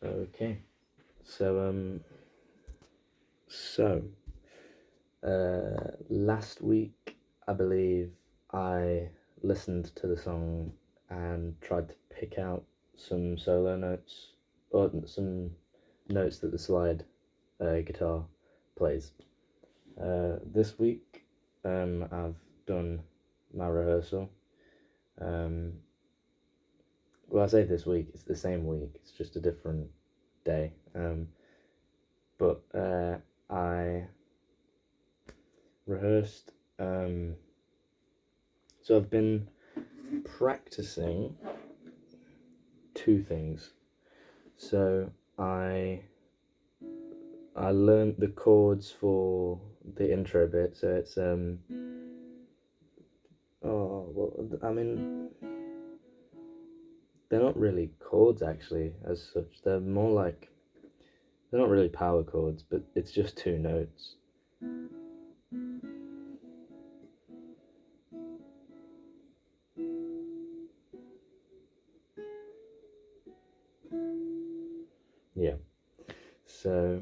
Okay, so so last week I believe I listened to the song and tried to pick out some solo notes or some notes that the slide guitar plays. This week I've done my rehearsal. Um, well, I say this week, it's the same week, it's just a different day. But I rehearsed. So I've been practicing two things. So I learned the chords for the intro bit. So it's I mean, they're not really chords actually as such. They're more like, they're not really power chords, but it's just two notes. Yeah. So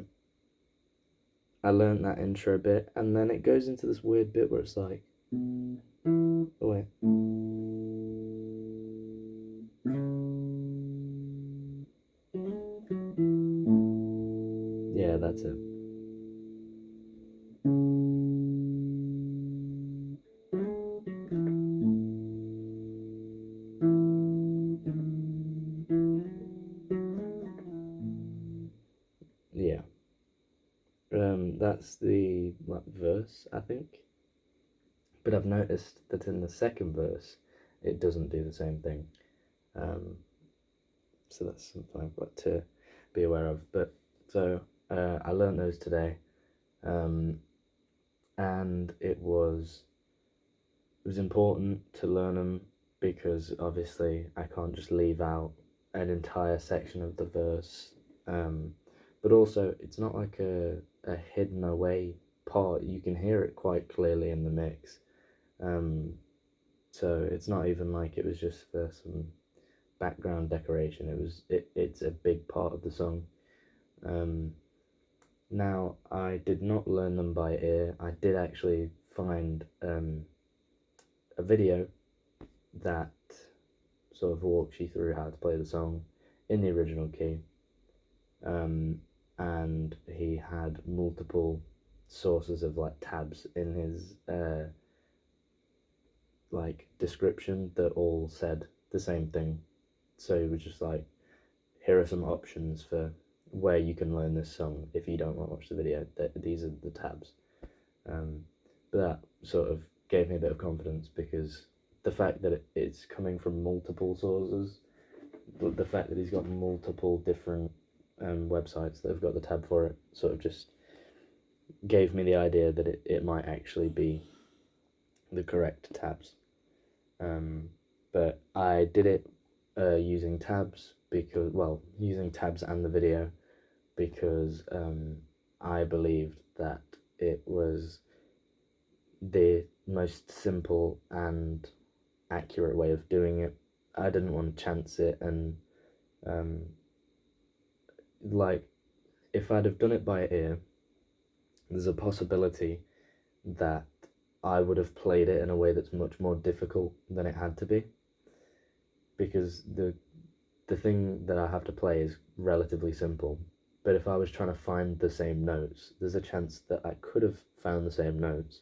I learned that intro bit, and then it goes into this weird bit where it's like, oh wait. Yeah, that's it. Yeah. That's the verse, I think. But I've noticed that in the second verse, it doesn't do the same thing. Um, so that's something I've got to be aware of. But so I learned those today, and it was important to learn them because obviously I can't just leave out an entire section of the verse. But also, it's not like a hidden away part. You can hear it quite clearly in the mix. So it's not even like it was just for some background decoration. It's a big part of the song. Um, Now I did not learn them by ear. I did actually find a video that sort of walks you through how to play the song in the original key. And he had multiple sources of like tabs in his like description that all said the same thing. So he was just like, here are some options for where you can learn this song if you don't want to watch the video. These are the tabs. But that sort of gave me a bit of confidence because the fact that it's coming from multiple sources, the fact that he's got multiple different websites that have got the tab for it, sort of just gave me the idea that it might actually be the correct tabs. But I did it using tabs because, well, using tabs and the video because I believed that it was the most simple and accurate way of doing it. I didn't want to chance it, and um, like if I'd have done it by ear, there's a possibility that I would have played it in a way that's much more difficult than it had to be, because the thing that I have to play is relatively simple. But if I was trying to find the same notes, there's a chance that I could have found the same notes,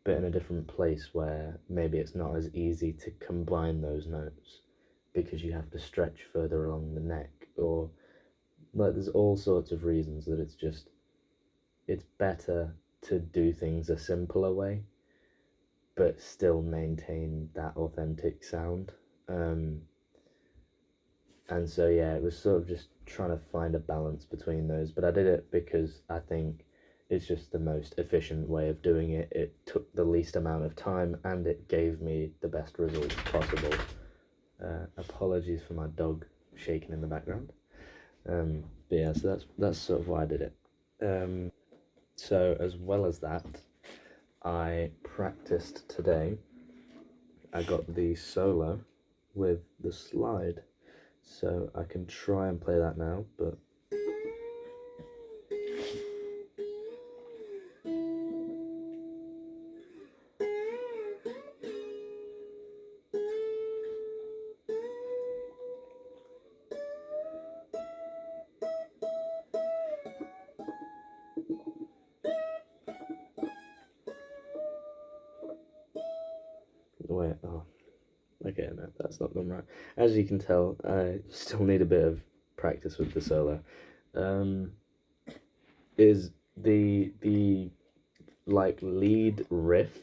but in a different place where maybe it's not as easy to combine those notes because you have to stretch further along the neck, or like there's all sorts of reasons that it's better to do things a simpler way but still maintain that authentic sound. And so yeah, it was sort of just trying to find a balance between those, but I did it because I think it's just the most efficient way of doing it. It took the least amount of time and it gave me the best results possible. Apologies for my dog shaking in the background. But yeah, so that's sort of why I did it. So as well as that, I practiced today. I got the solo with the slide, so I can try and play that now, but that's not gone right. As you can tell, I still need a bit of practice with the solo. Is the like lead riff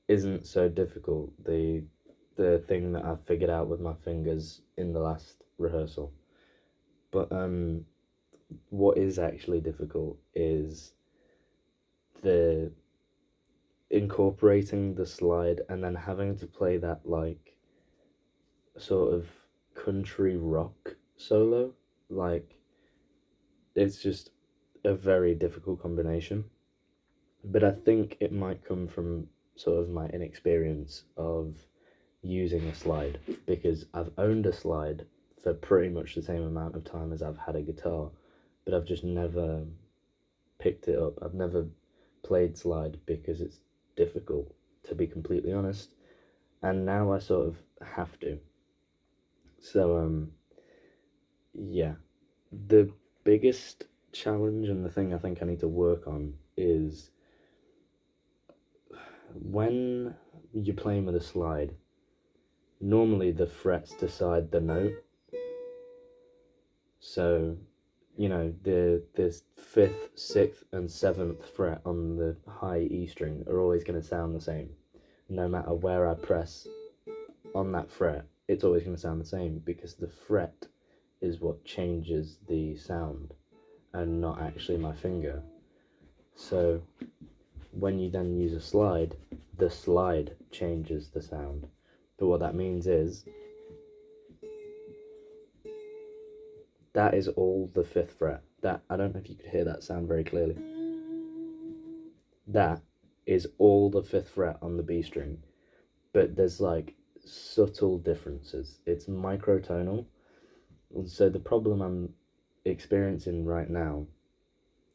isn't so difficult. The thing that I've figured out with my fingers in the last rehearsal. But what is actually difficult is the incorporating the slide and then having to play that like sort of country rock solo. Like, it's just a very difficult combination. But I think it might come from sort of my inexperience of using a slide, because I've owned a slide for pretty much the same amount of time as I've had a guitar, but I've just never picked it up. I've never played slide because it's difficult, to be completely honest, and now I sort of have to. So yeah, the biggest challenge and the thing I think I need to work on is when you're playing with a slide, normally the frets decide the note. So, you know, the 5th, 6th, and 7th fret on the high E string are always going to sound the same. No matter where I press on that fret, it's always going to sound the same, because the fret is what changes the sound and not actually my finger. So when you then use a slide, the slide changes the sound. But what that means is that is all the 5th fret. That, I don't know if you could hear that sound very clearly. That is all the 5th fret on the B string. But there's like subtle differences. It's microtonal. So the problem I'm experiencing right now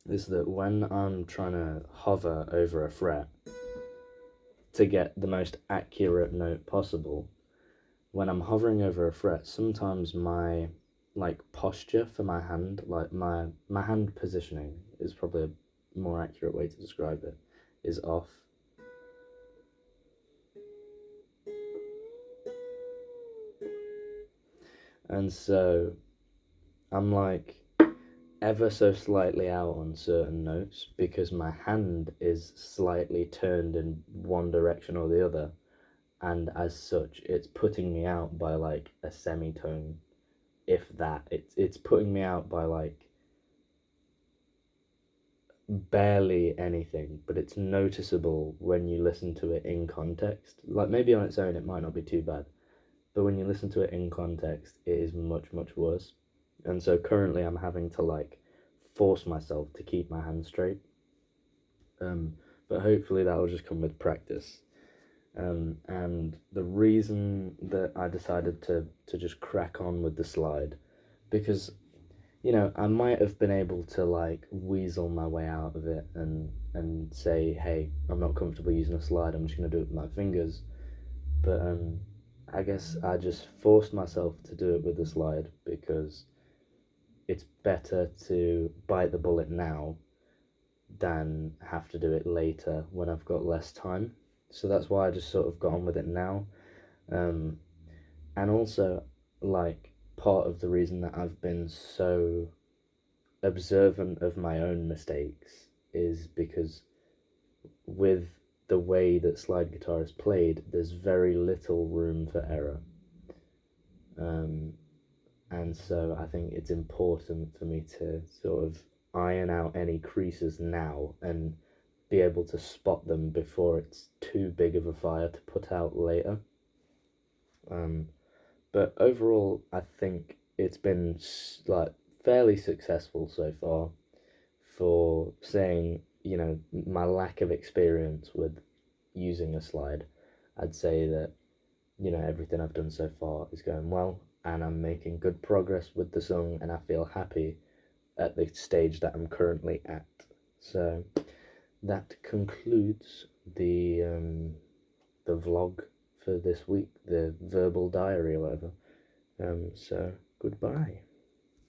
is that when I'm trying to hover over a fret to get the most accurate note possible, when I'm hovering over a fret, sometimes my like posture for my hand, like my hand positioning is probably a more accurate way to describe it, is off. And so I'm like ever so slightly out on certain notes because my hand is slightly turned in one direction or the other, and as such it's putting me out by like a semitone, if that. It's putting me out by like barely anything, but it's noticeable when you listen to it in context. Like, maybe on its own it might not be too bad, but when you listen to it in context, it is much, much worse. And so currently I'm having to like force myself to keep my hand straight. But hopefully that'll just come with practice. And the reason that I decided to just crack on with the slide, because, you know, I might have been able to like weasel my way out of it and say, hey, I'm not comfortable using a slide, I'm just gonna do it with my fingers. But I guess I just forced myself to do it with the slide because it's better to bite the bullet now than have to do it later when I've got less time. So that's why I just sort of got on with it now. And also, like, part of the reason that I've been so observant of my own mistakes is because with the way that slide guitar is played, there's very little room for error. And so I think it's important for me to sort of iron out any creases now and be able to spot them before it's too big of a fire to put out later. But overall, I think it's been like fairly successful so far. For saying, you know, my lack of experience with using a slide, I'd say that, you know, everything I've done so far is going well, and I'm making good progress with the song, and I feel happy at the stage that I'm currently at. So that concludes the vlog for this week, the verbal diary or whatever. So goodbye.